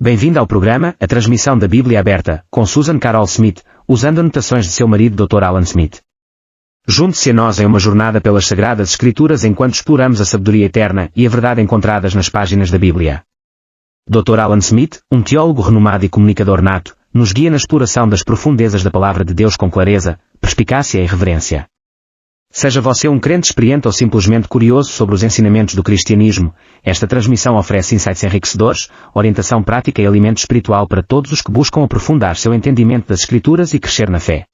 Bem-vindo ao programa A Transmissão da Bíblia Aberta, com Susan Carol Smith, usando anotações de seu marido Dr. Alan Smith. Junte-se a nós em uma jornada pelas Sagradas Escrituras enquanto exploramos a sabedoria eterna e a verdade encontradas nas páginas da Bíblia. Dr. Alan Smith, um teólogo renomado e comunicador nato, nos guia na exploração das profundezas da Palavra de Deus com clareza, perspicácia e reverência. Seja você um crente experiente ou simplesmente curioso sobre os ensinamentos do cristianismo, esta transmissão oferece insights enriquecedores, orientação prática e alimento espiritual para todos os que buscam aprofundar seu entendimento das Escrituras e crescer na fé.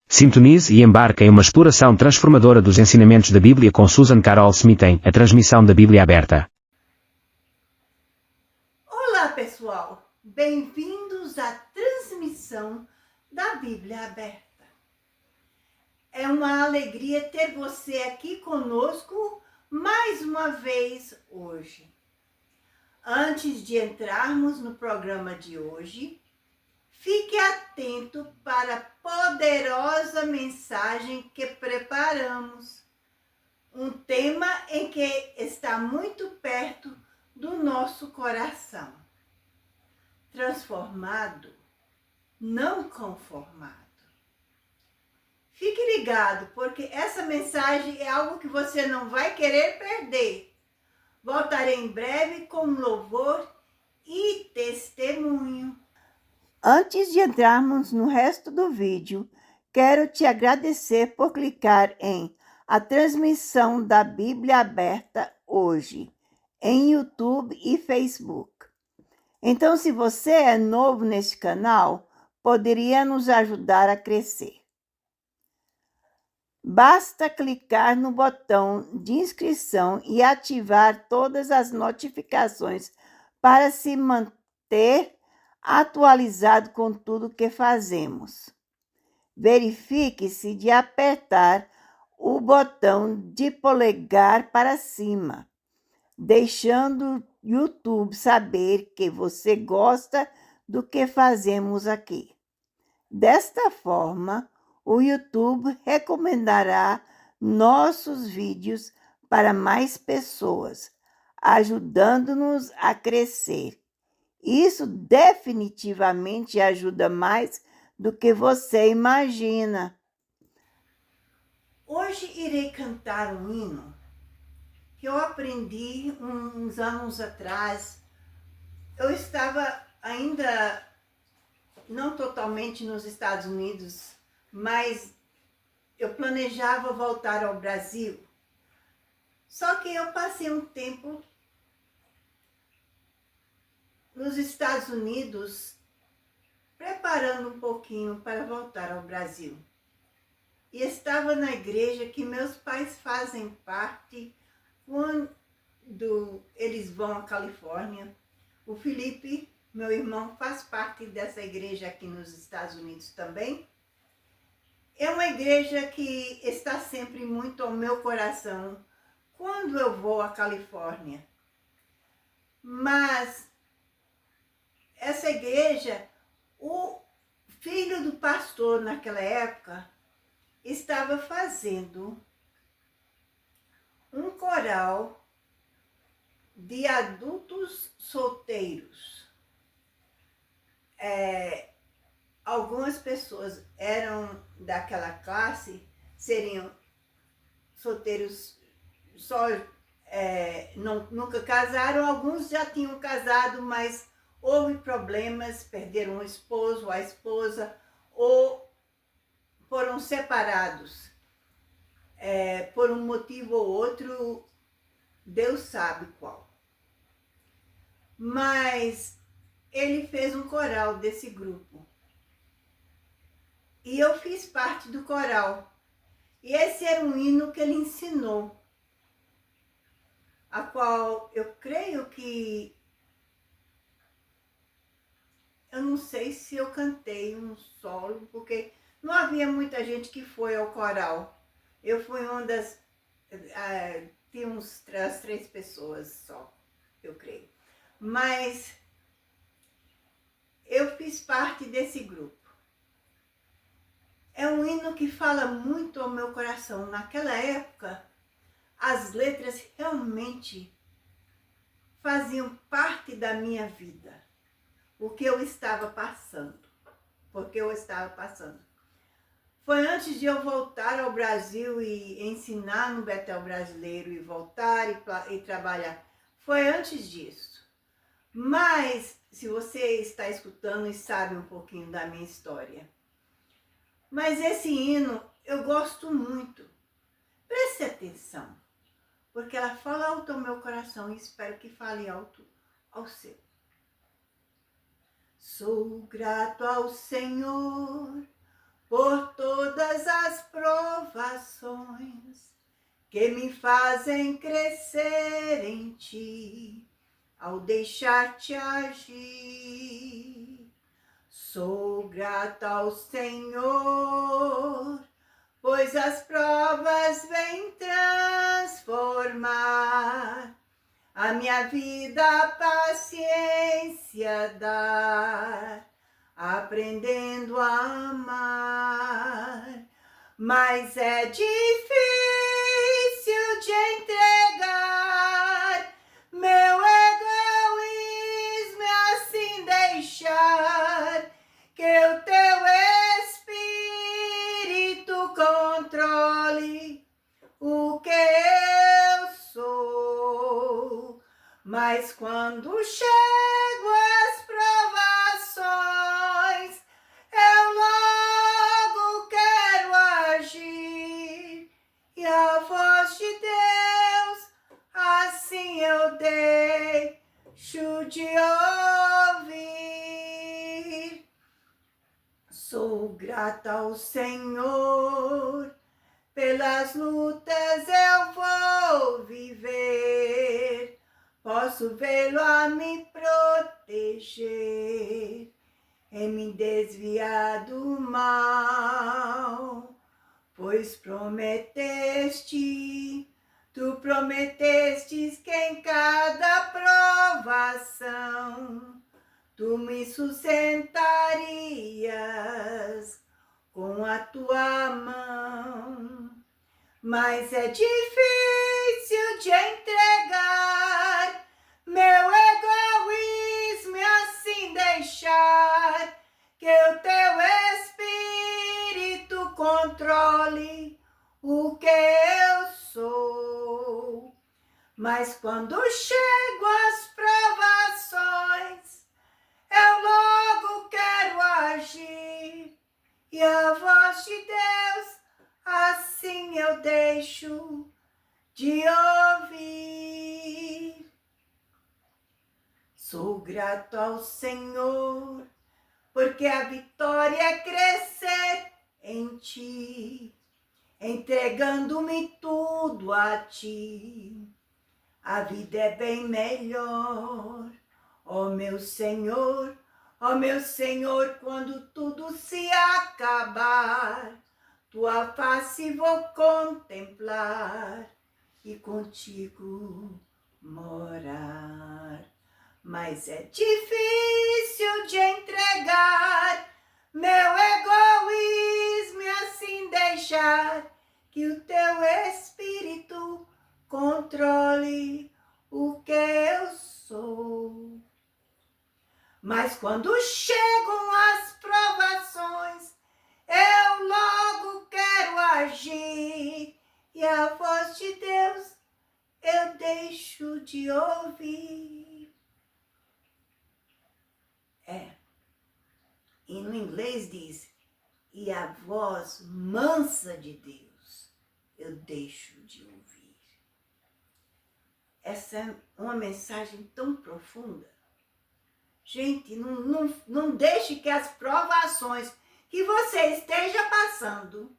Sintonize e embarque em uma exploração transformadora dos ensinamentos da Bíblia com Susan Carol Smith em A Transmissão da Bíblia Aberta. Olá pessoal, bem-vindos à transmissão da Bíblia Aberta. É uma alegria ter você aqui conosco mais uma vez hoje. Antes de entrarmos no programa de hoje, fique atento para a poderosa mensagem que preparamos. Um tema em que está muito perto do nosso coração. Transformado, não conformado. Fique ligado, porque essa mensagem é algo que você não vai querer perder. Voltarei em breve com louvor e testemunho. Antes de entrarmos no resto do vídeo, quero te agradecer por clicar em A Transmissão da Bíblia Aberta hoje, em YouTube e Facebook. Então, se você é novo neste canal, poderia nos ajudar a crescer. Basta clicar no botão de inscrição e ativar todas as notificações para se manter atualizado com tudo que fazemos. Verifique-se de apertar o botão de polegar para cima, deixando o YouTube saber que você gosta do que fazemos aqui. Desta forma, o YouTube recomendará nossos vídeos para mais pessoas, ajudando-nos a crescer. Isso definitivamente ajuda mais do que você imagina. Hoje irei cantar um hino que eu aprendi uns anos atrás. Eu estava ainda não totalmente nos Estados Unidos, mas eu planejava voltar ao Brasil. Só que eu passei um tempo nos Estados Unidos preparando um pouquinho para voltar ao Brasil. E estava na igreja que meus pais fazem parte quando eles vão à Califórnia. O Felipe, meu irmão, faz parte dessa igreja aqui nos Estados Unidos também. É uma igreja que está sempre muito ao meu coração quando eu vou à Califórnia. Mas essa igreja, o filho do pastor naquela época estava fazendo um coral de adultos solteiros. Algumas pessoas eram daquela classe, seriam solteiros, nunca casaram, alguns já tinham casado, mas houve problemas, perderam o esposo ou a esposa, ou foram separados. Por um motivo ou outro, Deus sabe qual. Mas ele fez um coral desse grupo. E eu fiz parte do coral. E esse era um hino que ele ensinou, a qual eu creio que... Eu não sei se eu cantei um solo, porque não havia muita gente que foi ao coral. Eu fui uma das... tinha as 3 pessoas só, eu creio. Mas eu fiz parte desse grupo. É um hino que fala muito ao meu coração. Naquela época, as letras realmente faziam parte da minha vida. o que eu estava passando. Porque eu estava passando. Foi antes de eu voltar ao Brasil e ensinar no Betel Brasileiro e voltar e trabalhar. Foi antes disso. Mas, se você está escutando e sabe um pouquinho da minha história. Mas esse hino eu gosto muito. Preste atenção. Porque ela fala alto ao meu coração e espero que fale alto ao seu. Sou grato ao Senhor por todas as provações que me fazem crescer em ti, ao deixar-te agir. Sou grata ao Senhor, pois as provas vêm transformar a minha vida, a paciência dar, aprendendo a amar. Mas é difícil de entregar meu egoísmo e assim deixar que o teu Espírito controle o que eu sou. Mas quando chego às provações, eu logo quero agir, e a voz de Deus, assim eu deixo de ouvir. Sou grata ao Senhor, pelas lutas eu vou viver, posso vê-lo a me proteger e me desviar do mal, pois tu prometestes que em cada provação tu me sustentarias com a tua mão. Mas é difícil de entregar meu egoísmo e assim deixar que o teu Espírito controle o que eu sou. Mas quando chego às provações, eu logo quero agir, e a voz de Deus, assim eu deixo de ouvir. Sou grato ao Senhor, porque a vitória é crescer em ti, entregando-me tudo a ti. A vida é bem melhor, ó meu Senhor, quando tudo se acabar, tua face vou contemplar e contigo morar. Mas é difícil de entregar meu egoísmo e assim deixar que o teu Espírito controle o que eu sou. Mas quando chegam as provações, eu logo quero agir, e a voz de Deus eu deixo de ouvir. E no inglês diz, e a voz mansa de Deus eu deixo de ouvir. Essa é uma mensagem tão profunda. Gente, não deixe que as provações que você esteja passando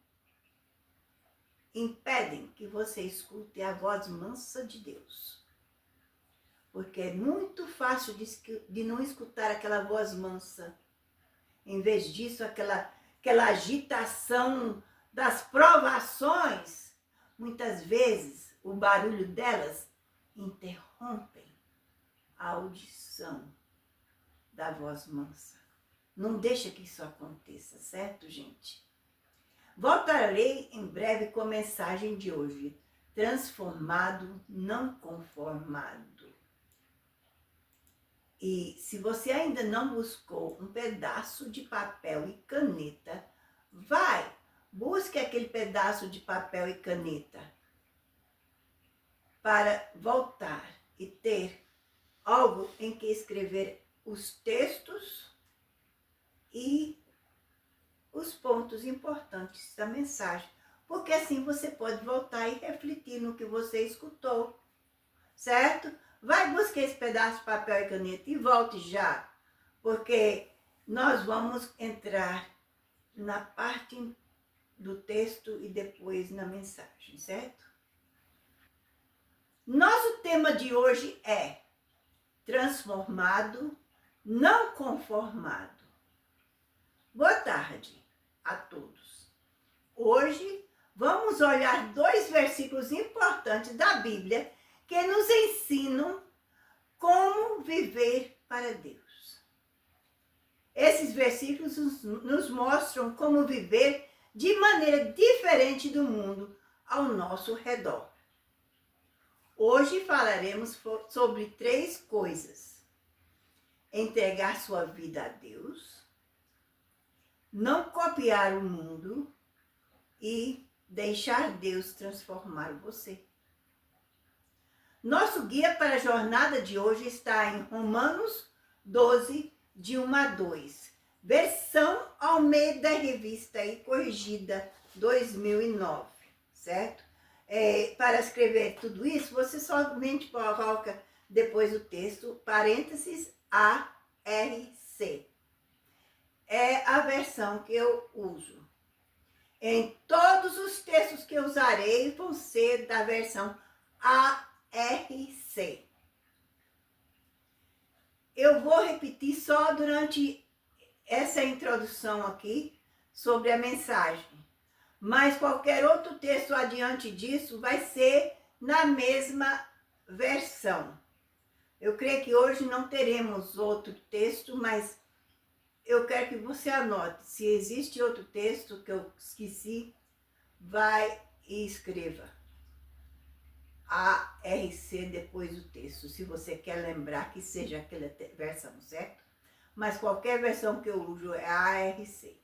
impedem que você escute a voz mansa de Deus. Porque é muito fácil de não escutar aquela voz mansa. Em vez disso, aquela agitação das provações, muitas vezes o barulho delas interrompem a audição da voz mansa. Não deixa que isso aconteça, certo, gente? Voltarei em breve com a mensagem de hoje. Transformado, não conformado. E se você ainda não buscou um pedaço de papel e caneta, busque aquele pedaço de papel e caneta para voltar e ter algo em que escrever os textos e os pontos importantes da mensagem, porque assim você pode voltar e refletir no que você escutou, certo? Vai buscar esse pedaço de papel e caneta e volte já, porque nós vamos entrar na parte do texto e depois na mensagem, certo? Nosso tema de hoje é transformado, não conformado. Boa tarde a todos. Hoje vamos olhar 2 versículos importantes da Bíblia que nos ensinam como viver para Deus. Esses versículos nos mostram como viver de maneira diferente do mundo ao nosso redor. Hoje falaremos sobre 3 coisas: entregar sua vida a Deus, não copiar o mundo e deixar Deus transformar você. Nosso guia para a jornada de hoje está em Romanos 12, de 1 a 2, versão Almeida Revista e Corrigida 2009, certo? Para escrever tudo isso, você somente coloca depois do texto, parênteses, ARC. É a versão que eu uso. Em todos os textos que eu usarei vão ser da versão ARC. Eu vou repetir só durante essa introdução aqui sobre a mensagem. Mas qualquer outro texto adiante disso vai ser na mesma versão. Eu creio que hoje não teremos outro texto, mas eu quero que você anote. Se existe outro texto que eu esqueci, vai e escreva ARC depois do texto, se você quer lembrar que seja aquela versão, certo? Mas qualquer versão que eu uso é ARC.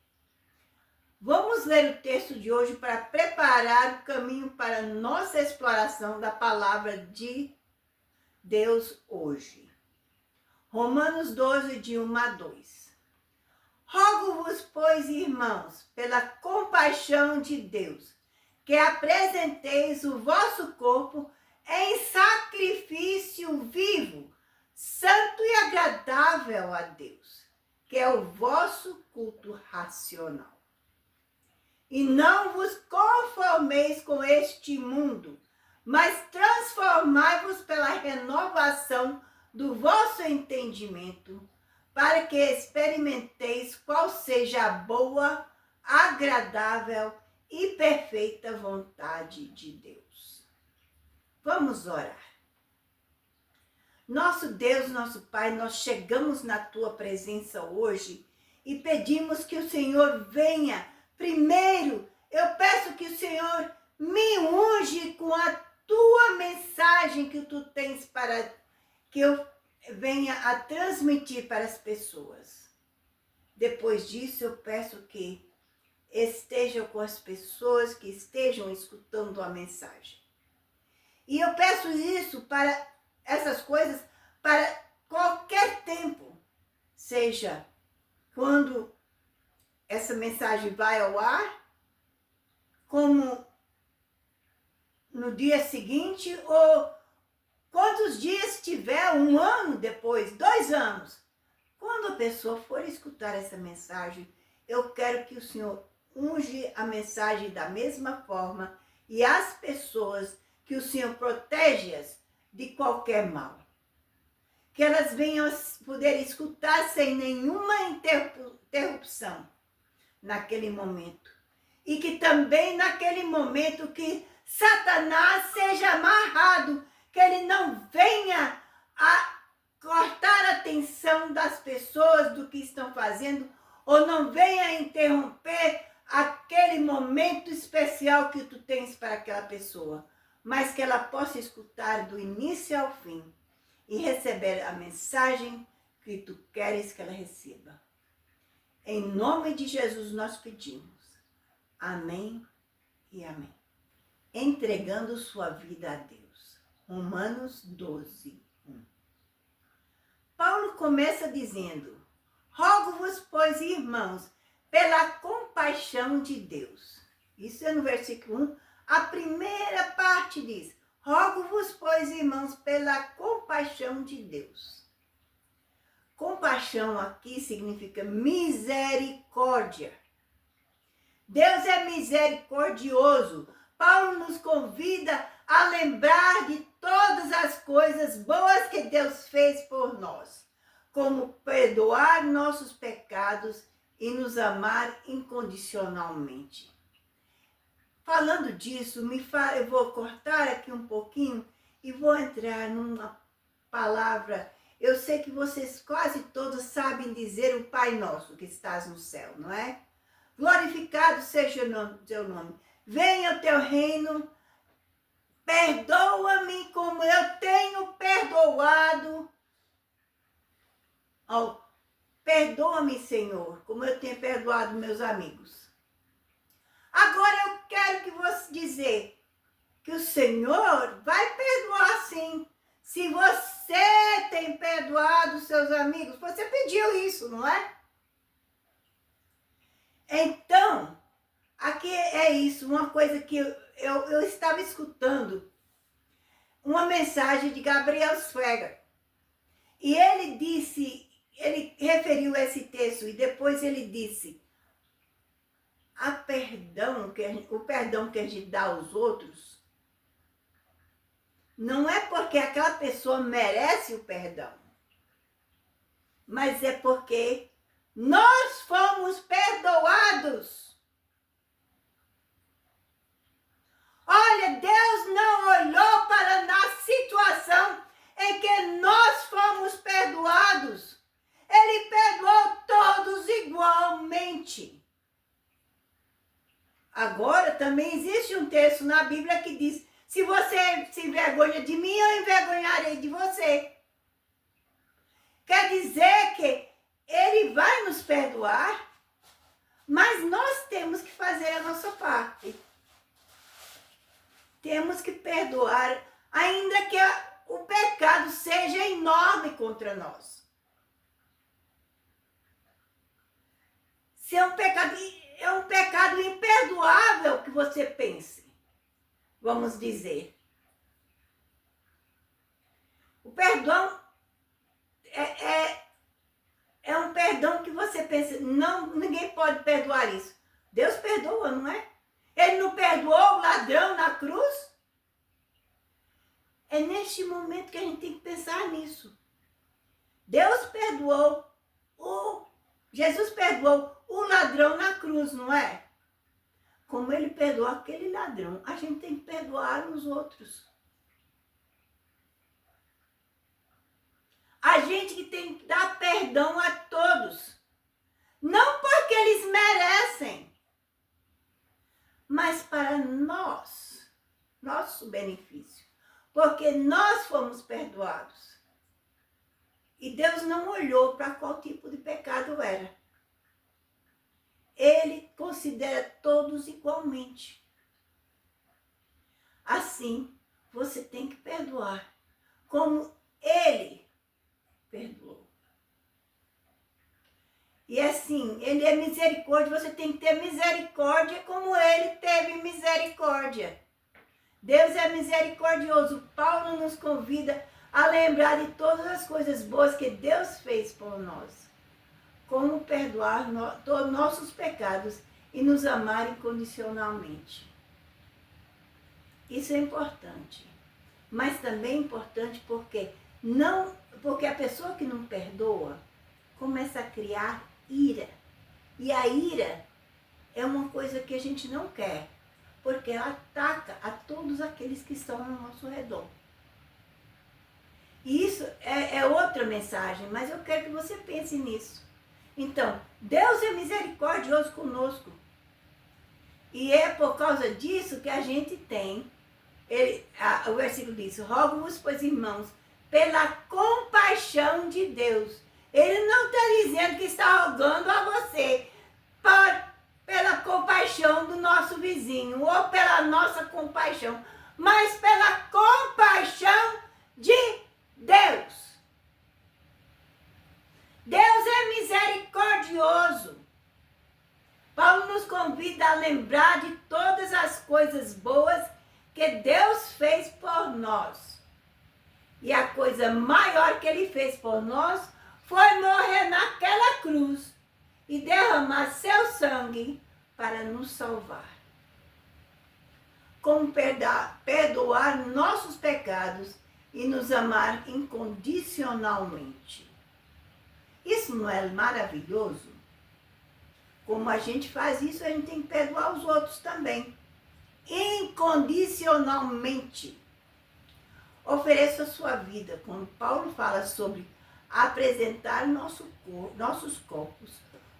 Vamos ler o texto de hoje para preparar o caminho para a nossa exploração da palavra de Deus hoje. Romanos 12, de 1 a 2. Rogo-vos, pois, irmãos, pela compaixão de Deus, que apresenteis o vosso corpo em sacrifício vivo, santo e agradável a Deus, que é o vosso culto racional. E não vos conformeis com este mundo, mas transformai-vos pela renovação do vosso entendimento, para que experimenteis qual seja a boa, agradável e perfeita vontade de Deus. Vamos orar. Nosso Deus, nosso Pai, nós chegamos na Tua presença hoje e pedimos que o Senhor venha. Primeiro, eu peço que o Senhor me unge com a Tua mensagem que Tu tens para que eu venha a transmitir para as pessoas. Depois disso, eu peço que esteja com as pessoas que estejam escutando a mensagem. E eu peço isso para essas coisas para qualquer tempo, seja quando essa mensagem vai ao ar, como no dia seguinte, ou quantos dias tiver, 1 ano depois, 2 anos. Quando a pessoa for escutar essa mensagem, eu quero que o Senhor unge a mensagem da mesma forma e as pessoas que o Senhor protege-as de qualquer mal. Que elas venham a poder escutar sem nenhuma interrupção naquele momento. E que também naquele momento que Satanás seja amarrado, que ele não venha a cortar a atenção das pessoas do que estão fazendo, ou não venha a interromper aquele momento especial que tu tens para aquela pessoa, mas que ela possa escutar do início ao fim e receber a mensagem que tu queres que ela receba. Em nome de Jesus nós pedimos. Amém e amém. Entregando sua vida a Deus. Romanos 12, 1. Paulo começa dizendo: rogo-vos, pois, irmãos, pela compaixão de Deus. Isso é no versículo 1. A primeira parte diz: rogo-vos, pois, irmãos, pela compaixão de Deus. Compaixão aqui significa misericórdia. Deus é misericordioso. Paulo nos convida a lembrar de todas as coisas boas que Deus fez por nós, como perdoar nossos pecados e nos amar incondicionalmente. Falando disso, eu vou cortar aqui um pouquinho e vou entrar numa palavra. Eu sei que vocês quase todos sabem dizer o Pai Nosso que estás no céu, não é? Glorificado seja o teu nome. Venha o teu reino. Perdoa-me como eu tenho perdoado. Oh, perdoa-me, Senhor, como eu tenho perdoado meus amigos. Agora eu quero que você dizer que o Senhor vai perdoar sim. Se você tem perdoado seus amigos, você pediu isso, não é? Então, aqui é isso, uma coisa que eu estava escutando, uma mensagem de Gabriel Sweger. E ele disse, ele referiu esse texto e depois ele disse: o perdão que a gente dá aos outros não é porque aquela pessoa merece o perdão, mas é porque nós fomos perdoados. Olha, Deus não olhou para a situação em que nós fomos perdoados. Ele perdoou todos igualmente. Agora, também existe um texto na Bíblia que diz: se você se envergonha de mim, eu envergonharei de você. Quer dizer que Ele vai nos perdoar, mas nós temos que fazer a nossa parte. Temos que perdoar, ainda que o pecado seja enorme contra nós. Se é um pecado imperdoável que você pense, vamos dizer. O perdão é um perdão que você pensa, não, ninguém pode perdoar isso. Deus perdoa, não é? Ele não perdoou o ladrão na cruz? É neste momento que a gente tem que pensar nisso. Deus perdoou, Jesus perdoou o ladrão na cruz, não é? Como ele perdoou aquele ladrão, a gente tem que perdoar os outros. A gente que tem que dar perdão a todos. Não porque eles merecem, mas para nós, nosso benefício. Porque nós fomos perdoados. E Deus não olhou para qual tipo de pecado era. Ele considera todos igualmente. Assim, você tem que perdoar como Ele perdoou. E assim, Ele é misericórdia, você tem que ter misericórdia como Ele teve misericórdia. Deus é misericordioso. Paulo nos convida a lembrar de todas as coisas boas que Deus fez por nós. Como perdoar todos nossos pecados e nos amar incondicionalmente. Isso é importante. Mas também é importante porque a pessoa que não perdoa começa a criar ira. E a ira é uma coisa que a gente não quer, porque ela ataca a todos aqueles que estão ao nosso redor. E isso é outra mensagem, mas eu quero que você pense nisso. Então, Deus é misericordioso conosco. E é por causa disso que a gente tem, o versículo diz: rogo-vos, pois, irmãos, pela compaixão de Deus. Ele não está dizendo que está rogando a você pela compaixão do nosso vizinho ou pela nossa compaixão, mas pela compaixão de Deus. Deus é misericordioso. Paulo nos convida a lembrar de todas as coisas boas que Deus fez por nós. E a coisa maior que ele fez por nós foi morrer naquela cruz e derramar seu sangue para nos salvar. Como perdoar nossos pecados e nos amar incondicionalmente. Isso não é maravilhoso? Como a gente faz isso, a gente tem que perdoar os outros também. Incondicionalmente. Ofereça a sua vida. Quando Paulo fala sobre apresentar nossos corpos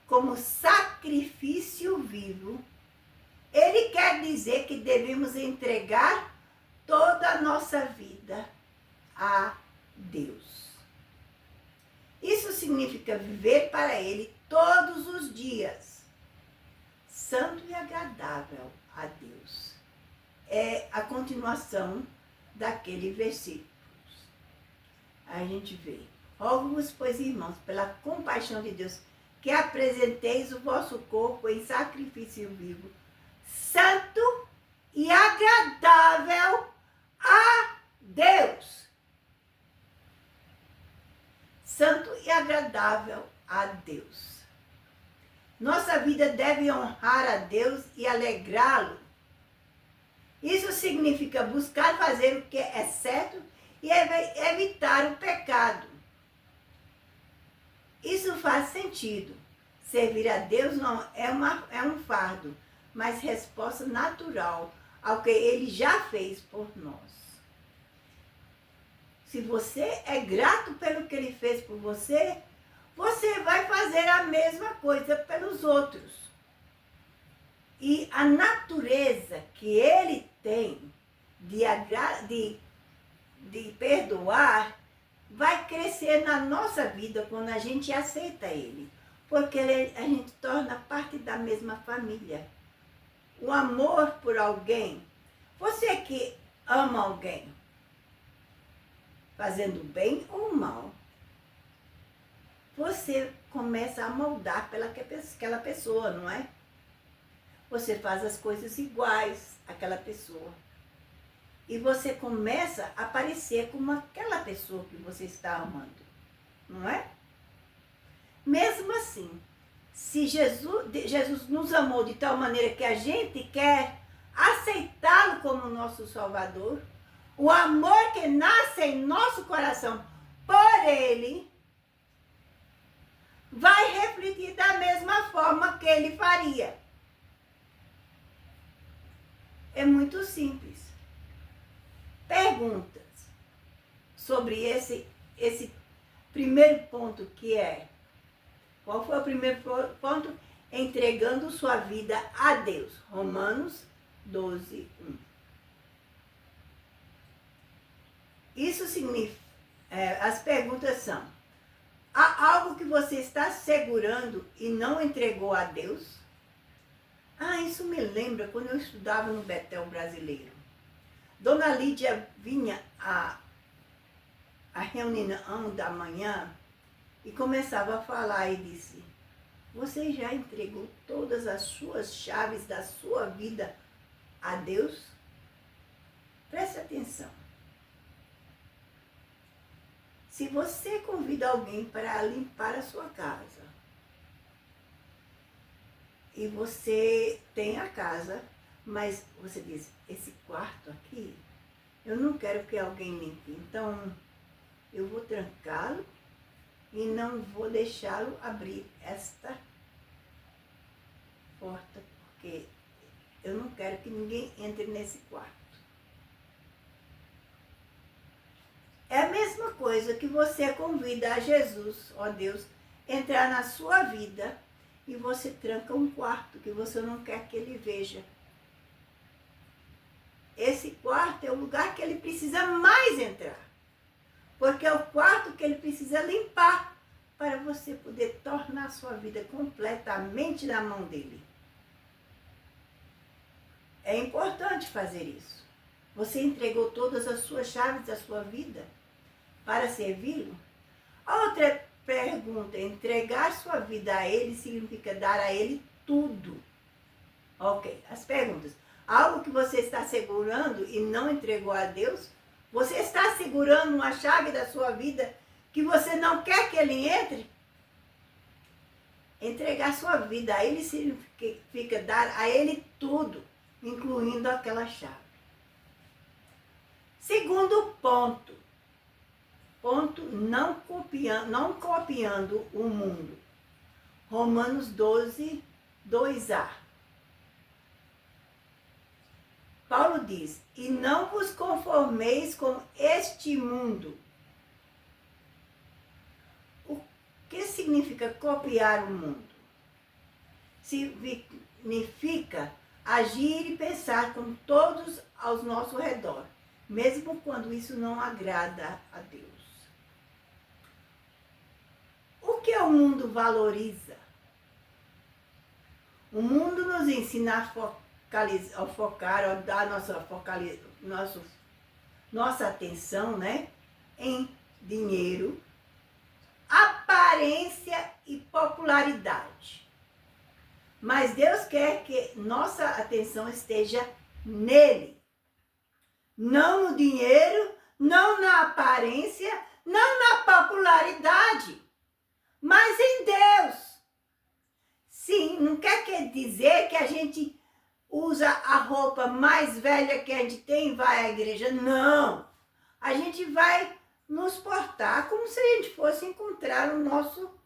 como sacrifício vivo, ele quer dizer que devemos entregar toda a nossa vida a Deus. Isso significa viver para Ele todos os dias, santo e agradável a Deus. É a continuação daquele versículo. A gente vê: rogo-vos, pois, irmãos, pela compaixão de Deus, que apresenteis o vosso corpo em sacrifício vivo, santo e agradável a Deus. Santo e agradável a Deus. Nossa vida deve honrar a Deus e alegrá-lo. Isso significa buscar fazer o que é certo e evitar o pecado. Isso faz sentido. Servir a Deus não é um fardo, mas resposta natural ao que Ele já fez por nós. Se você é grato pelo que Ele fez por você, você vai fazer a mesma coisa pelos outros. E a natureza que Ele tem de perdoar vai crescer na nossa vida quando a gente aceita Ele. Porque a gente torna parte da mesma família. O amor por alguém, você que ama alguém, fazendo bem ou mal, você começa a moldar aquela pessoa, não é? Você faz as coisas iguais àquela pessoa. E você começa a parecer como aquela pessoa que você está amando, não é? Mesmo assim, se Jesus nos amou de tal maneira que a gente quer aceitá-lo como nosso Salvador, o amor que nasce em nosso coração por Ele vai refletir da mesma forma que Ele faria. É muito simples. Perguntas sobre esse primeiro ponto, que é: qual foi o primeiro ponto? Entregando sua vida a Deus. Romanos 12, 1. Isso significa, as perguntas são: há algo que você está segurando e não entregou a Deus? Isso me lembra quando eu estudava no Betel Brasileiro. Dona Lídia vinha à reunião da manhã e começava a falar e disse: você já entregou todas as suas chaves da sua vida a Deus? Preste atenção. Se você convida alguém para limpar a sua casa, e você tem a casa, mas você diz: esse quarto aqui, eu não quero que alguém limpe, então eu vou trancá-lo e não vou deixá-lo abrir esta porta, porque eu não quero que ninguém entre nesse quarto. É a mesma coisa que você convida a Jesus, ó Deus, entrar na sua vida e você tranca um quarto que você não quer que ele veja. Esse quarto é o lugar que ele precisa mais entrar, porque é o quarto que ele precisa limpar, para você poder tornar a sua vida completamente na mão dele. É importante fazer isso. Você entregou todas as suas chaves da sua vida para servi-lo? A outra pergunta, entregar sua vida a ele significa dar a ele tudo. Ok, as perguntas. Algo que você está segurando e não entregou a Deus? Você está segurando uma chave da sua vida que você não quer que ele entre? Entregar sua vida a ele significa dar a ele tudo, incluindo aquela chave. Segundo ponto, não copiando o mundo. Romanos 12, 2a. Paulo diz, e não vos conformeis com este mundo. O que significa copiar o mundo? Significa agir e pensar como todos ao nosso redor, mesmo quando isso não agrada a Deus. O que o mundo valoriza? O mundo nos ensina a focar, a dar nossa atenção, né, em dinheiro, aparência e popularidade. Mas Deus quer que nossa atenção esteja nele. Não no dinheiro, não na aparência, não na popularidade, mas em Deus. Sim, não quer dizer que a gente usa a roupa mais velha que a gente tem e vai à igreja. Não. A gente vai nos portar como se a gente fosse encontrar o nosso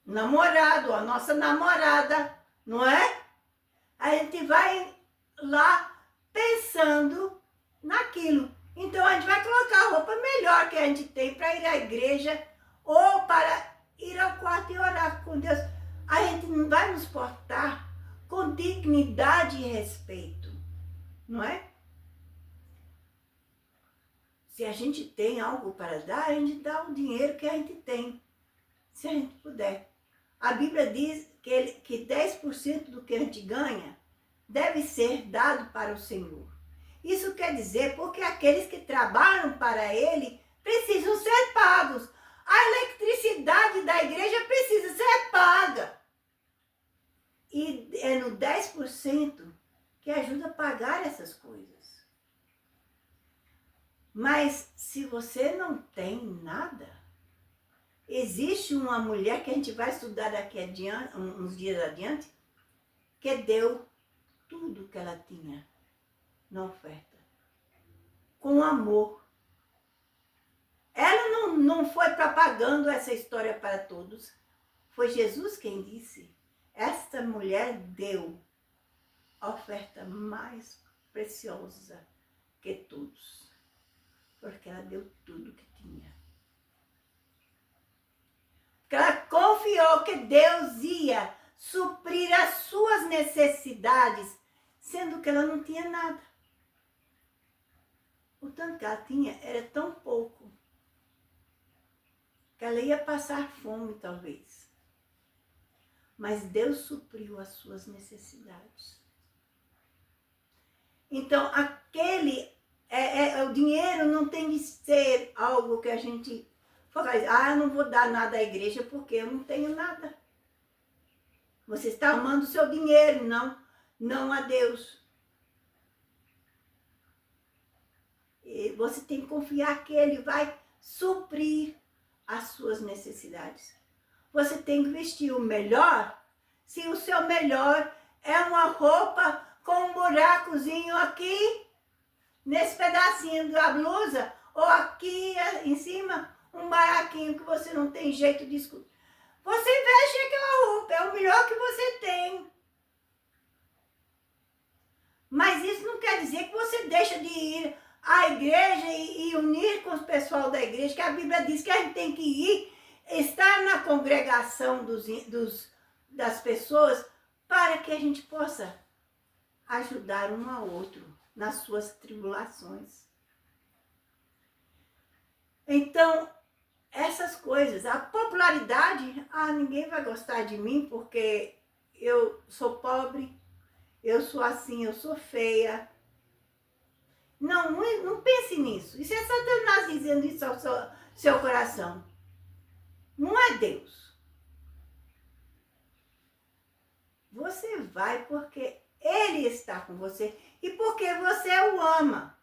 namorado, a nossa namorada, não é? A gente vai lá pensando naquilo. Então a gente vai colocar a roupa melhor que a gente tem para ir à igreja ou para ir ao quarto e orar com Deus. A gente não vai nos portar com dignidade e respeito, não é? Se a gente tem algo para dar, a gente dá o dinheiro que a gente tem, se a gente puder. A Bíblia diz que 10% do que a gente ganha deve ser dado para o Senhor. Isso quer dizer porque aqueles que trabalham para Ele precisam ser pagos. A eletricidade da igreja precisa ser paga. E é no 10% que ajuda a pagar essas coisas. Mas se você não tem nada, existe uma mulher que a gente vai estudar daqui adiante, uns dias adiante, que deu tudo que ela tinha na oferta, com amor. Ela não foi propagando essa história para todos. Foi Jesus quem disse. Esta mulher deu a oferta mais preciosa que todos, porque ela deu tudo que tinha. Porque ela confiou que Deus ia suprir as suas necessidades, sendo que ela não tinha nada. O tanto que ela tinha era tão pouco que ela ia passar fome, talvez. Mas Deus supriu as suas necessidades. Então, o dinheiro não tem de ser algo que a gente faz. Eu não vou dar nada à igreja porque eu não tenho nada. Você está amando o seu dinheiro, não a Deus. E você tem que confiar que Ele vai suprir as suas necessidades. Você tem que vestir o melhor, se o seu melhor é uma roupa com um buracozinho aqui, nesse pedacinho da blusa, ou aqui em cima, um baraquinho que você não tem jeito de escutar. Você veste aquela roupa, é o melhor que você tem. Mas isso não quer dizer que você deixa de ir à igreja e unir com o pessoal da igreja, que a Bíblia diz que a gente tem que ir, estar na congregação das pessoas, para que a gente possa ajudar um ao outro nas suas tribulações. Então, essas coisas. A popularidade, ninguém vai gostar de mim porque eu sou pobre, eu sou assim, eu sou feia. Não, não pense nisso. Isso é Satanás dizendo isso ao seu coração. Não é Deus. Você vai porque Ele está com você e porque você o ama.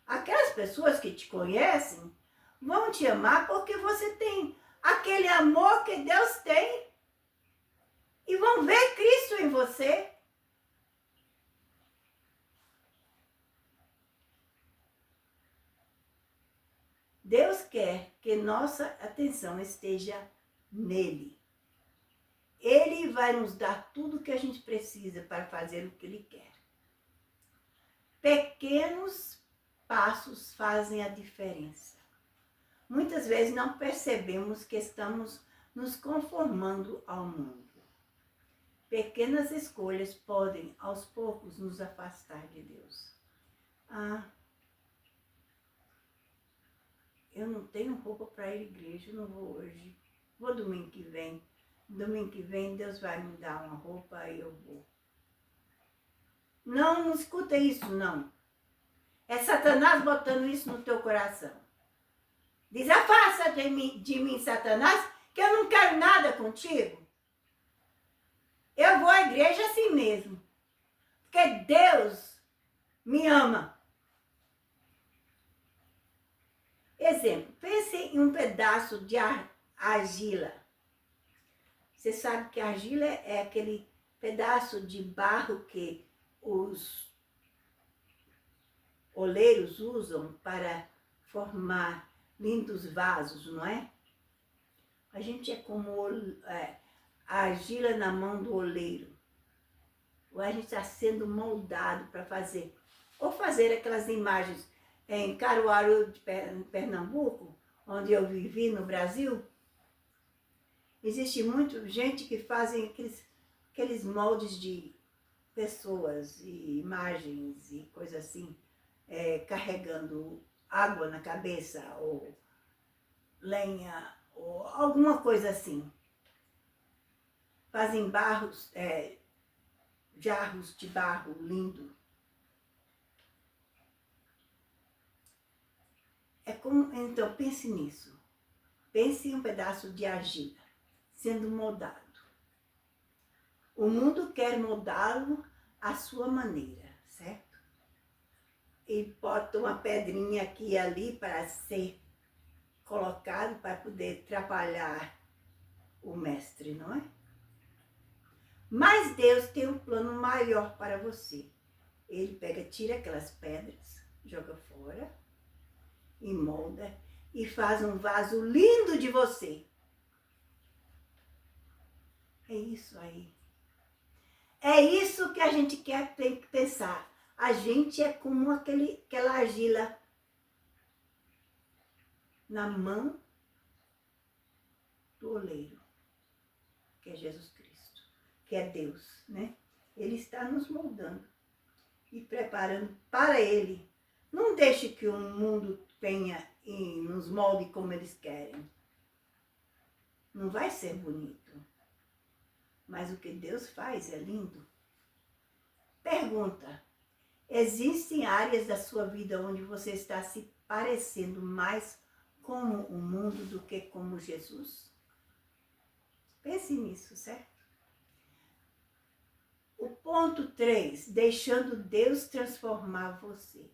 Aquelas pessoas que te conhecem vão te amar porque você tem aquele amor que Deus tem e vão ver Cristo em você. Deus quer que nossa atenção esteja nele. Ele vai nos dar tudo o que a gente precisa para fazer o que Ele quer. Pequenos passos fazem a diferença. Muitas vezes não percebemos que estamos nos conformando ao mundo. Pequenas escolhas podem, aos poucos, nos afastar de Deus. Eu não tenho roupa para ir à igreja, eu não vou hoje. Vou domingo que vem. Domingo que vem Deus vai me dar uma roupa e eu vou. Não escuta isso, não. É Satanás botando isso no teu coração. Diz, afasta de mim, Satanás, que eu não quero nada contigo. Eu vou à igreja assim mesmo. Porque Deus me ama. Exemplo, pense em um pedaço de argila. Você sabe que a argila é aquele pedaço de barro que os oleiros usam para formar lindos vasos, não é? A gente é como a argila na mão do oleiro. Ou a gente está sendo moldado para fazer. Ou fazer aquelas imagens em Caruaru, de Pernambuco, onde eu vivi no Brasil. Existe muita gente que fazem aqueles moldes de pessoas e imagens e coisa assim, carregando água na cabeça ou lenha ou alguma coisa assim. Fazem jarros de barro lindo. Então, pense nisso. Pense em um pedaço de argila sendo moldado. O mundo quer moldá-lo à sua maneira, certo? E bota uma pedrinha aqui e ali para ser colocado para poder atrapalhar o mestre, não é? Mas Deus tem um plano maior para você. Ele tira aquelas pedras, joga fora e molda e faz um vaso lindo de você. É isso aí. É isso que a gente tem que pensar. A gente é como aquela argila na mão do oleiro, que é Jesus Cristo, que é Deus, né? Ele está nos moldando e preparando para Ele. Não deixe que o mundo venha e nos molde como eles querem. Não vai ser bonito. Mas o que Deus faz é lindo. Pergunta: existem áreas da sua vida onde você está se parecendo mais como o mundo do que como Jesus? Pense nisso, certo? O ponto 3, deixando Deus transformar você.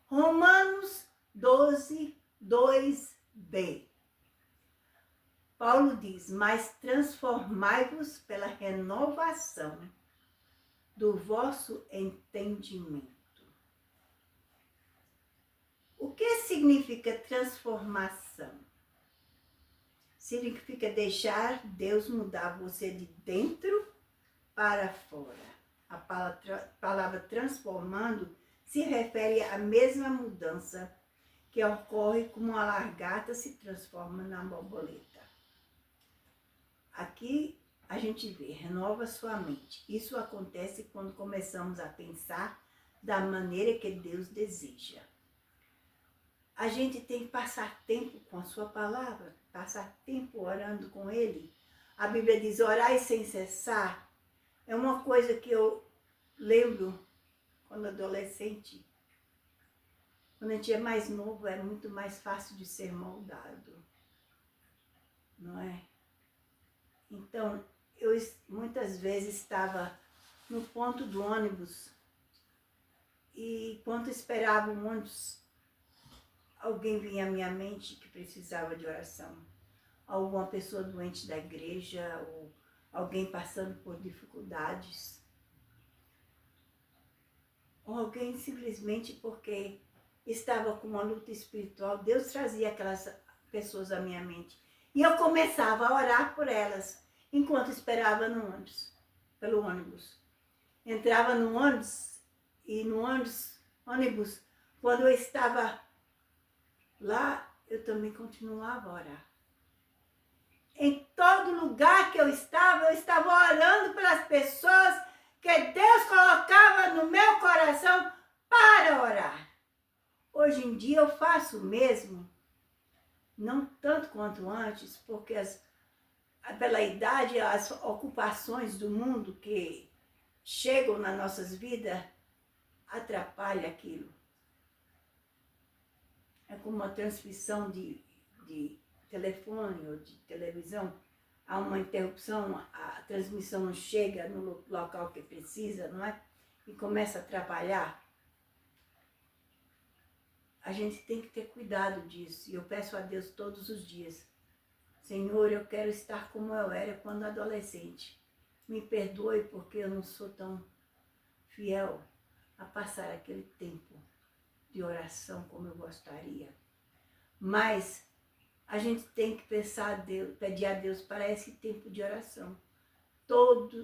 Romanos 12, 2b. Paulo diz, mas transformai-vos pela renovação do vosso entendimento. O que significa transformação? Significa deixar Deus mudar você de dentro para fora. A palavra transformando se refere à mesma mudança que ocorre como a lagarta se transforma na borboleta. Aqui a gente vê, renova sua mente. Isso acontece quando começamos a pensar da maneira que Deus deseja. A gente tem que passar tempo com a sua palavra, passar tempo orando com ele. A Bíblia diz, orai sem cessar. É uma coisa que eu lembro quando adolescente. Quando a gente é mais novo, é muito mais fácil de ser moldado. Não é? Então, eu muitas vezes estava no ponto do ônibus e enquanto esperava o ônibus, alguém vinha à minha mente que precisava de oração. Alguma pessoa doente da igreja ou alguém passando por dificuldades. Ou alguém simplesmente porque estava com uma luta espiritual. Deus trazia aquelas pessoas à minha mente. E eu começava a orar por elas enquanto esperava no ônibus, pelo ônibus. Entrava no ônibus e no ônibus, quando eu estava lá, eu também continuava a orar. Em todo lugar que eu estava orando pelas pessoas que Deus colocava no meu coração para orar. Hoje em dia eu faço o mesmo, não tanto quanto antes, porque pela idade, as ocupações do mundo que chegam nas nossas vidas atrapalham aquilo. É como uma transmissão de telefone ou de televisão, há uma interrupção, a transmissão não chega no local que precisa, não é? E começa a atrapalhar. A gente tem que ter cuidado disso. E eu peço a Deus todos os dias, Senhor, eu quero estar como eu era quando adolescente. Me perdoe porque eu não sou tão fiel a passar aquele tempo de oração como eu gostaria. Mas a gente tem que pedir a Deus para esse tempo de oração.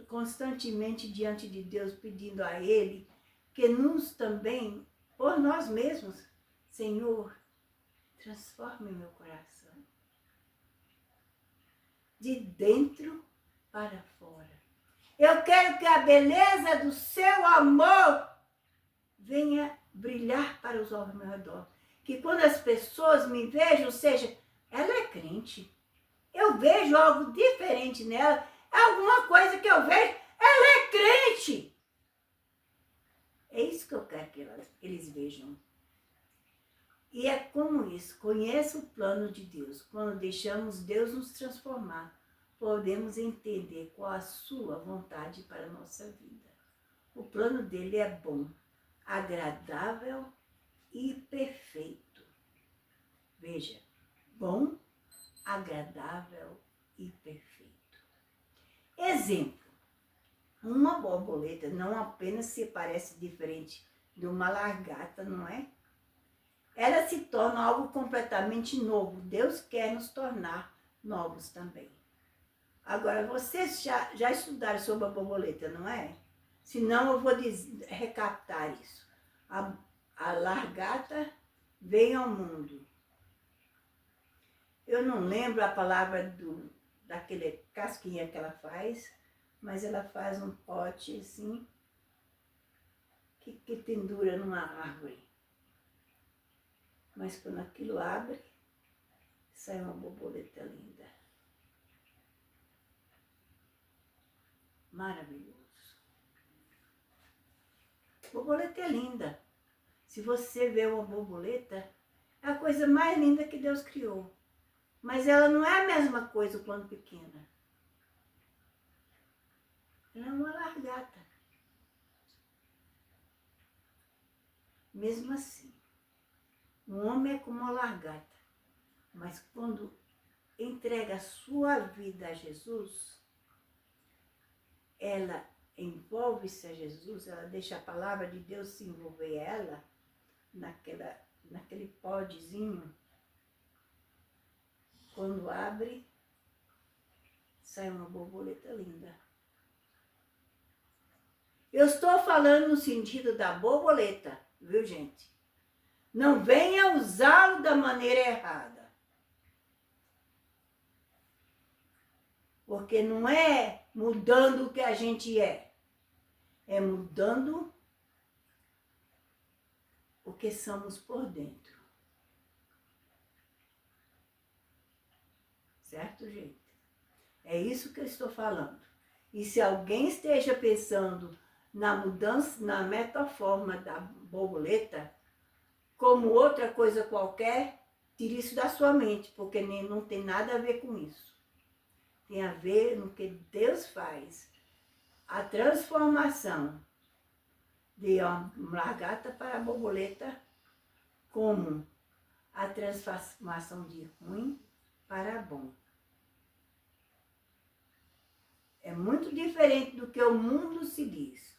Constantemente diante de Deus, pedindo a Ele que nos também, por nós mesmos, Senhor, transforme meu coração. De dentro para fora. Eu quero que a beleza do seu amor venha brilhar para os ao meu redor. Que quando as pessoas me vejam, seja, ela é crente. Eu vejo algo diferente nela. É alguma coisa que eu vejo, ela é crente. É isso que eu quero que eles vejam. E é como isso, conheça o plano de Deus. Quando deixamos Deus nos transformar, podemos entender qual a sua vontade para a nossa vida. O plano dele é bom, agradável e perfeito. Veja, bom, agradável e perfeito. Exemplo, uma borboleta não apenas se parece diferente de uma lagarta, não é? Ela se torna algo completamente novo. Deus quer nos tornar novos também. Agora, vocês já estudaram sobre a borboleta, não é? Senão eu vou recaptar isso. A lagarta vem ao mundo. Eu não lembro a palavra daquele casquinha que ela faz, mas ela faz um pote assim, que pendura numa árvore. Mas quando aquilo abre, sai uma borboleta linda. Maravilhoso. Borboleta é linda. Se você vê uma borboleta, é a coisa mais linda que Deus criou. Mas ela não é a mesma coisa quando pequena. Ela é uma lagarta. Mesmo assim, um homem é como uma lagarta. Mas quando entrega a sua vida a Jesus, ela envolve-se a Jesus, ela deixa a palavra de Deus se envolver ela naquele podezinho. Quando abre, sai uma borboleta linda. Eu estou falando no sentido da borboleta, viu, gente? Não venha usá-lo da maneira errada. Porque não é mudando o que a gente é mudando o que somos por dentro. Certo, gente? É isso que eu estou falando. E se alguém esteja pensando na mudança, na metaforma da borboleta, como outra coisa qualquer, tire isso da sua mente, porque não tem nada a ver com isso. Tem a ver no que Deus faz. A transformação de uma lagarta para borboleta, como a transformação de ruim para bom. É muito diferente do que o mundo se diz,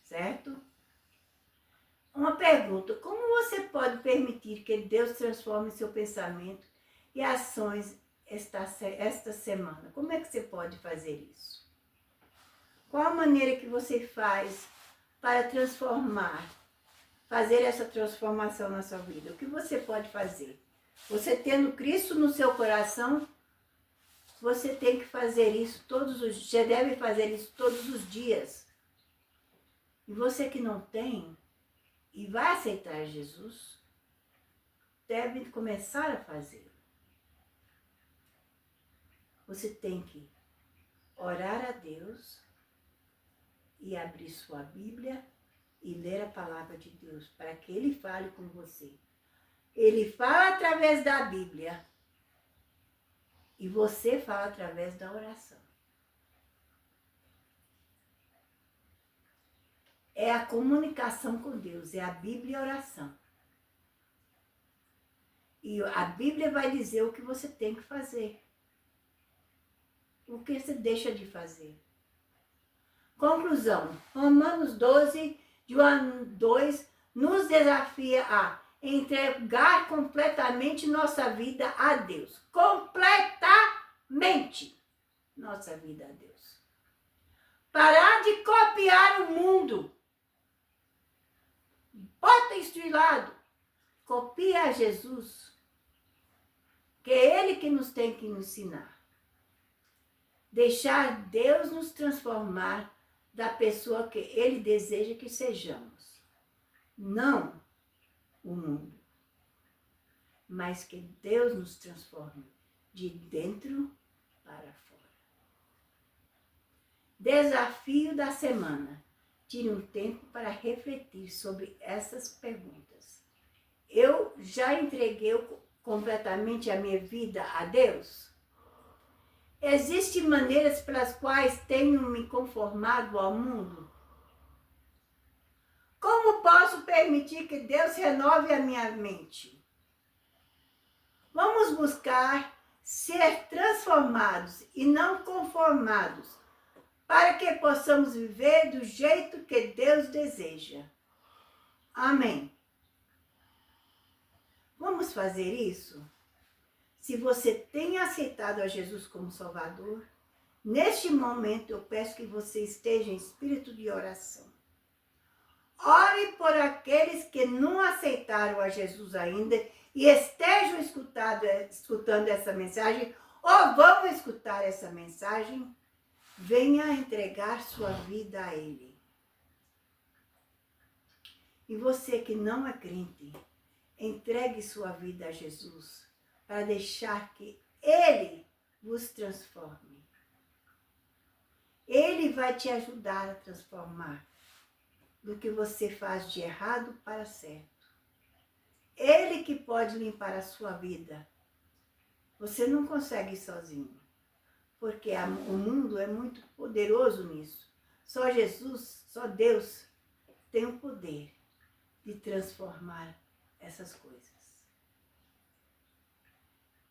certo? Uma pergunta: como você pode permitir que Deus transforme seu pensamento e ações esta semana? Como é que você pode fazer isso? Qual a maneira que você faz para fazer essa transformação na sua vida? O que você pode fazer? Você tendo Cristo no seu coração, você tem que fazer isso todos os dias, você deve fazer isso todos os dias. E você que não tem e vai aceitar Jesus, deve começar a fazer. Você tem que orar a Deus e abrir sua Bíblia e ler a palavra de Deus, para que Ele fale com você. Ele fala através da Bíblia e você fala através da oração. É a comunicação com Deus, é a Bíblia e a oração. E a Bíblia vai dizer o que você tem que fazer. O que você deixa de fazer. Conclusão: Romanos 12, de 1 a 2, nos desafia a entregar completamente nossa vida a Deus. Completamente nossa vida a Deus. Parar de copiar o mundo. Bota isso de lado. Copia a Jesus. Que é Ele que nos tem que ensinar. Deixar Deus nos transformar da pessoa que Ele deseja que sejamos. Não o mundo. Mas que Deus nos transforme de dentro para fora. Desafio da semana. Tire um tempo para refletir sobre essas perguntas. Eu já entreguei completamente a minha vida a Deus? Existem maneiras pelas quais tenho me conformado ao mundo? Como posso permitir que Deus renove a minha mente? Vamos buscar ser transformados e não conformados, para que possamos viver do jeito que Deus deseja. Amém. Vamos fazer isso? Se você tem aceitado a Jesus como Salvador, neste momento eu peço que você esteja em espírito de oração. Ore por aqueles que não aceitaram a Jesus ainda e estejam escutando essa mensagem ou vão escutar essa mensagem. Venha entregar sua vida a Ele. E você que não é crente, entregue sua vida a Jesus para deixar que Ele vos transforme. Ele vai te ajudar a transformar do que você faz de errado para certo. Ele que pode limpar a sua vida. Você não consegue sozinho. Porque o mundo é muito poderoso nisso. Só Jesus, só Deus tem o poder de transformar essas coisas.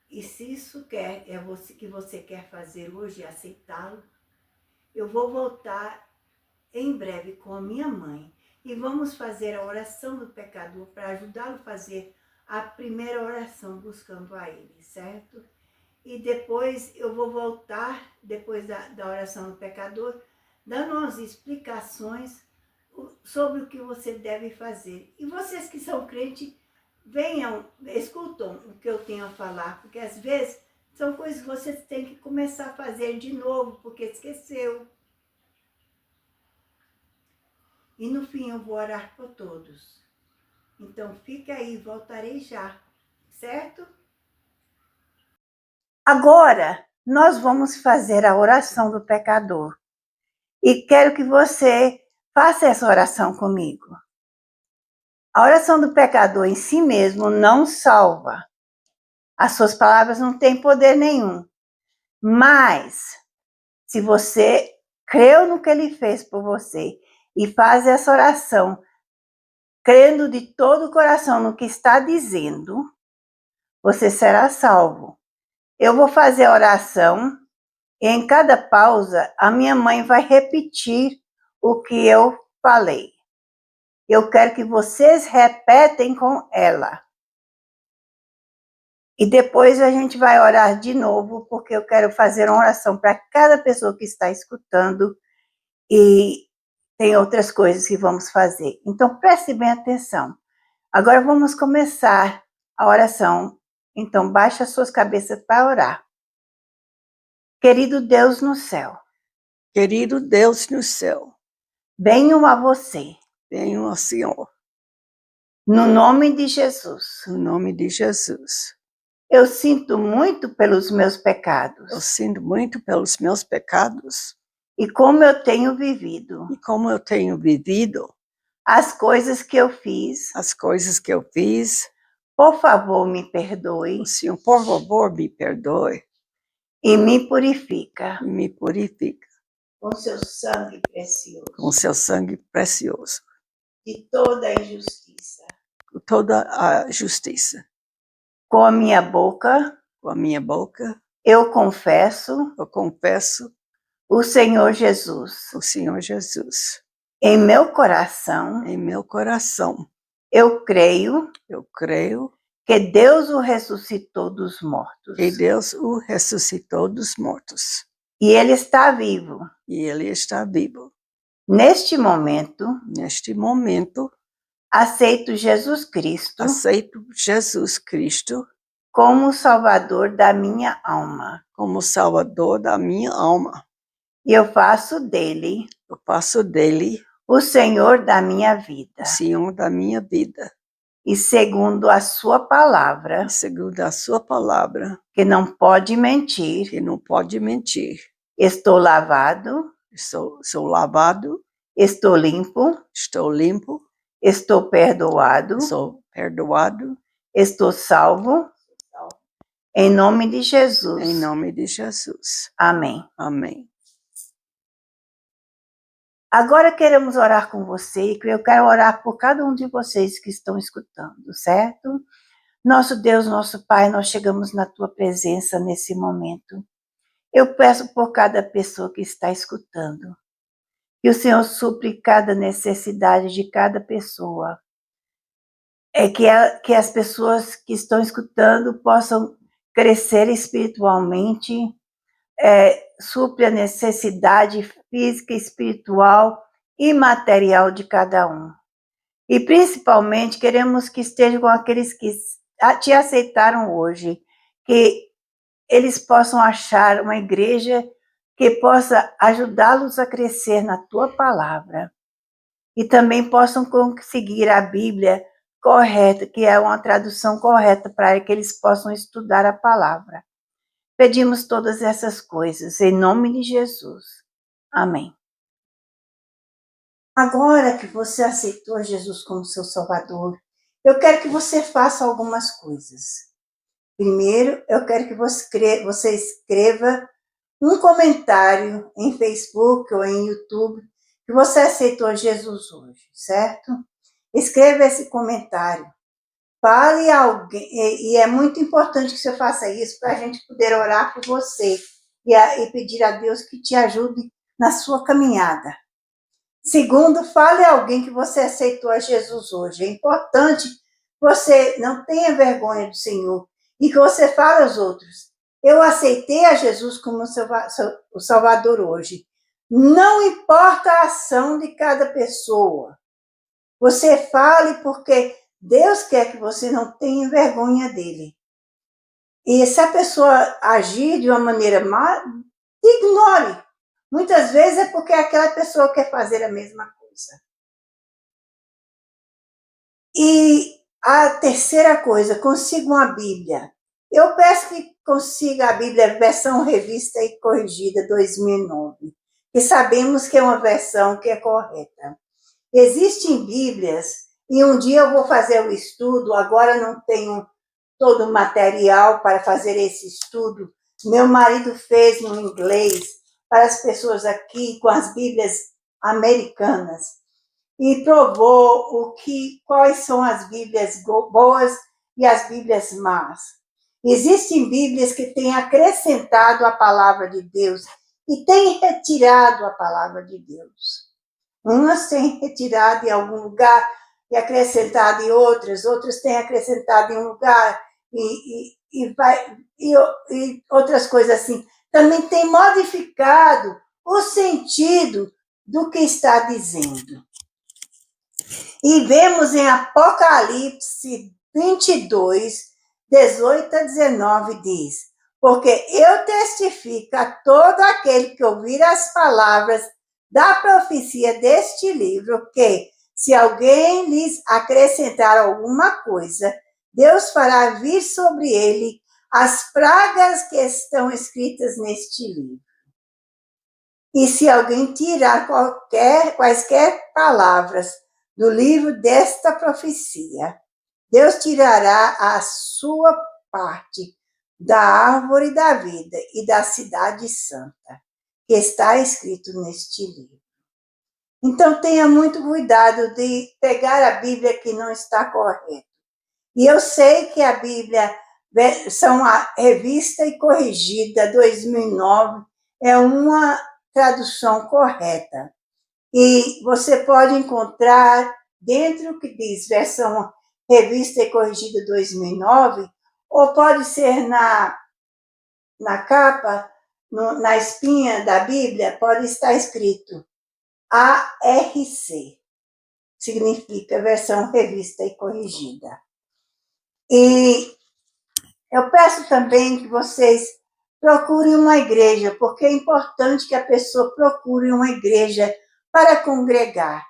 E se isso que você quer fazer hoje, aceitá-lo, eu vou voltar em breve com a minha mãe e vamos fazer a oração do pecador para ajudá-lo a fazer a primeira oração buscando a Ele, certo? E depois eu vou voltar, depois da oração do pecador, dando umas explicações sobre o que você deve fazer. E vocês que são crentes, venham, escutam o que eu tenho a falar, porque às vezes são coisas que vocês têm que começar a fazer de novo, porque esqueceu. E no fim eu vou orar por todos. Então fique aí, voltarei já, certo? Agora, nós vamos fazer a oração do pecador. E quero que você faça essa oração comigo. A oração do pecador em si mesmo não salva. As suas palavras não têm poder nenhum. Mas, se você creu no que ele fez por você e faz essa oração, crendo de todo o coração no que está dizendo, você será salvo. Eu vou fazer a oração e em cada pausa a minha mãe vai repetir o que eu falei. Eu quero que vocês repetem com ela. E depois a gente vai orar de novo, porque eu quero fazer uma oração para cada pessoa que está escutando e tem outras coisas que vamos fazer. Então preste bem atenção. Agora vamos começar a oração. Então baixe as suas cabeças para orar. Querido Deus no céu. Querido Deus no céu, Venho a você. venho ao Senhor, No nome de Jesus. no nome de Jesus. Eu sinto muito pelos meus pecados. Eu sinto muito pelos meus pecados E como eu tenho vivido. e como eu tenho vivido, As coisas que eu fiz. as coisas que eu fiz. Por favor, me perdoe. O Senhor, por favor, me perdoe E me purifica. e me purifica Com seu sangue precioso. com seu sangue precioso, De toda a injustiça. com toda a justiça. Com a minha boca. Com a minha boca, Eu confesso. eu confesso O Senhor Jesus. o Senhor Jesus. Em meu coração. Em meu coração, Eu creio. eu creio Que Deus o ressuscitou dos mortos. que Deus o ressuscitou dos mortos. E ele está vivo. E Ele está vivo. Neste momento, Neste momento, aceito Jesus Cristo aceito Jesus Cristo como o Salvador da minha alma. como Salvador da minha alma. E eu faço dele Eu faço dele o Senhor da minha vida. o Senhor da minha vida. E segundo a sua palavra, E segundo a sua palavra, que não pode mentir, que não pode mentir. estou lavado, Sou lavado, estou limpo, estou limpo, estou perdoado, sou perdoado. estou salvo. Em nome de Jesus. Em nome de Jesus. Amém. Amém. Agora queremos orar com você e eu quero orar por cada um de vocês que estão escutando, certo? Nosso Deus, nosso Pai, nós chegamos na tua presença nesse momento. Eu peço por cada pessoa que está escutando, que o Senhor supre cada necessidade de cada pessoa. Que as pessoas que estão escutando possam crescer espiritualmente, supre a necessidade física, espiritual e material de cada um. E principalmente queremos que esteja com aqueles que te aceitaram hoje, que eles possam achar uma igreja que possa ajudá-los a crescer na tua palavra. E também possam conseguir a Bíblia correta, que é uma tradução correta para que eles possam estudar a palavra. Pedimos todas essas coisas em nome de Jesus. Amém. Agora que você aceitou Jesus como seu Salvador, eu quero que você faça algumas coisas. Primeiro, eu quero que você escreva um comentário em Facebook ou em YouTube que você aceitou Jesus hoje, certo? Escreva esse comentário. Fale a alguém, e é muito importante que você faça isso para a gente poder orar por você e pedir a Deus que te ajude na sua caminhada. Segundo, fale a alguém que você aceitou a Jesus hoje. É importante que você não tenha vergonha do Senhor e que você fale aos outros. Eu aceitei a Jesus como o Salvador hoje. Não importa a ação de cada pessoa. Você fale porque Deus quer que você não tenha vergonha dele. E se a pessoa agir de uma maneira má, ignore. Muitas vezes é porque aquela pessoa quer fazer a mesma coisa. E a terceira coisa, consiga uma Bíblia. Eu peço que consiga a Bíblia versão revista e corrigida 2009, que sabemos que é uma versão que é correta. Existem Bíblias, e um dia eu vou fazer o estudo, agora não tenho todo o material para fazer esse estudo. Meu marido fez no inglês para as pessoas aqui com as Bíblias americanas e provou quais são as Bíblias boas e as Bíblias más. Existem Bíblias que têm acrescentado a palavra de Deus e têm retirado a palavra de Deus. Umas têm retirado em algum lugar e acrescentado em outras têm acrescentado em um lugar e outras coisas assim. Também tem modificado o sentido do que está dizendo. E vemos em Apocalipse 22, 18 a 19, diz: porque eu testifico a todo aquele que ouvir as palavras da profecia deste livro, que, se alguém lhes acrescentar alguma coisa, Deus fará vir sobre ele as pragas que estão escritas neste livro. E se alguém tirar quaisquer palavras do livro desta profecia, Deus tirará a sua parte da árvore da vida e da cidade santa, que está escrito neste livro. Então tenha muito cuidado de pegar a Bíblia que não está correta. E eu sei que a Bíblia, são a revista e corrigida 2009, é uma tradução correta. E você pode encontrar dentro que diz versão revista e corrigida 2009, ou pode ser na capa, na espinha da Bíblia, pode estar escrito ARC, significa versão revista e corrigida. E eu peço também que vocês procurem uma igreja, porque é importante que a pessoa procure uma igreja para congregar.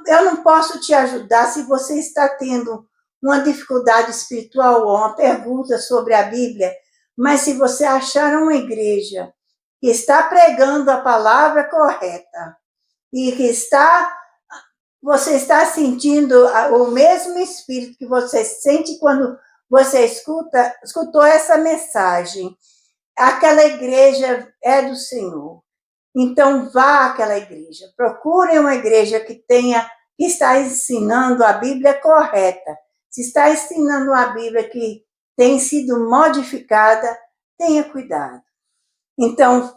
Eu não posso te ajudar se você está tendo uma dificuldade espiritual ou uma pergunta sobre a Bíblia, mas se você achar uma igreja que está pregando a palavra correta e que você está sentindo o mesmo espírito que você sente quando você escutou essa mensagem, aquela igreja é do Senhor. Então vá àquela igreja, procure uma igreja que está ensinando a Bíblia correta. Se está ensinando a Bíblia que tem sido modificada, tenha cuidado. Então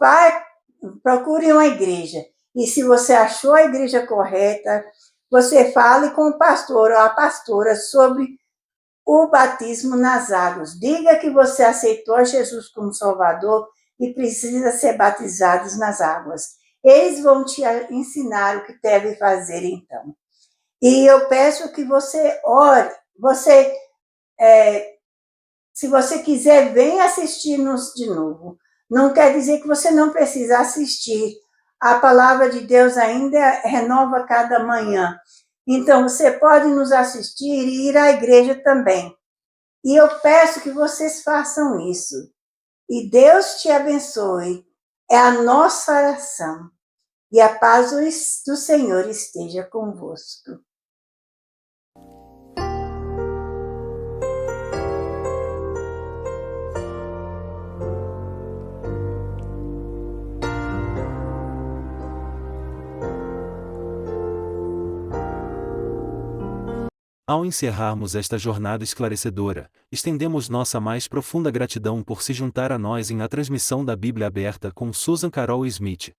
procure uma igreja. E se você achou a igreja correta, você fale com o pastor ou a pastora sobre o batismo nas águas. Diga que você aceitou Jesus como Salvador e precisa ser batizados nas águas. Eles vão te ensinar o que deve fazer, então. E eu peço que você ore. Se você quiser, venha assistir-nos de novo. Não quer dizer que você não precisa assistir. A palavra de Deus ainda renova cada manhã. Então, você pode nos assistir e ir à igreja também. E eu peço que vocês façam isso. E Deus te abençoe. É a nossa oração. E a paz do Senhor esteja convosco. Ao encerrarmos esta jornada esclarecedora, estendemos nossa mais profunda gratidão por se juntar a nós na transmissão da Bíblia Aberta com Susan Carol Smith.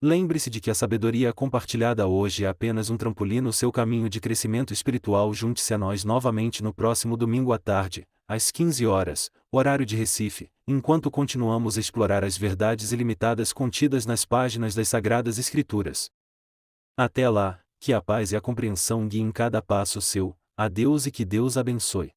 Lembre-se de que a sabedoria compartilhada hoje é apenas um trampolim no seu caminho de crescimento espiritual. Junte-se a nós novamente no próximo domingo à tarde, às 15 horas, horário de Recife, enquanto continuamos a explorar as verdades ilimitadas contidas nas páginas das Sagradas Escrituras. Até lá, que a paz e a compreensão guiem cada passo seu. Adeus e que Deus abençoe.